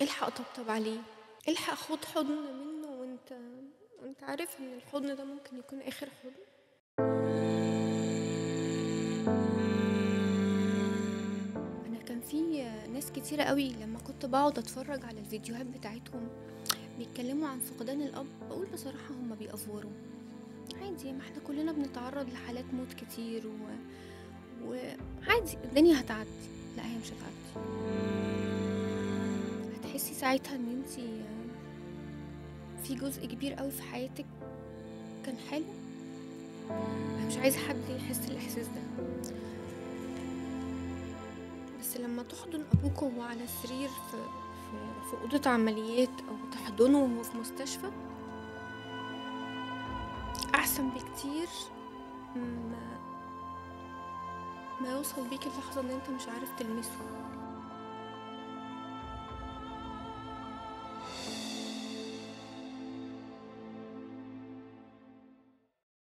الحق طبطب عليه، الحق خُد حُضن منّه وأنت عارف إن الحُضن ده ممكن يكون آخر حُضن. أنا كان في ناس كتيرة أوي لمّا كنت باقعد أتفرّج على الفيديوهات بتاعتهم بيتكلّموا عن فقدان الأب، باقول بصراحة هُم بيأفوروا، عادي ما إحنا كُلّنا بنتعرّض لحالات موت كتير وعادي الدنيا هتعدّي. لأ هي مش هتعدّي، هتحسّي ساعتها إن أنتِ في جزء كبير أوي في حياتِك كان حلو. أنا مش عايزة حد يحس الإحساس ده، بس لمّا تحضن أبوك وهو على السرير في أوضة عمليات أو تحضنه وهو في مستشفى، أحسن بكتير ما ما يوصل بيك اللحظة إن أنت مش عارف تلمسه.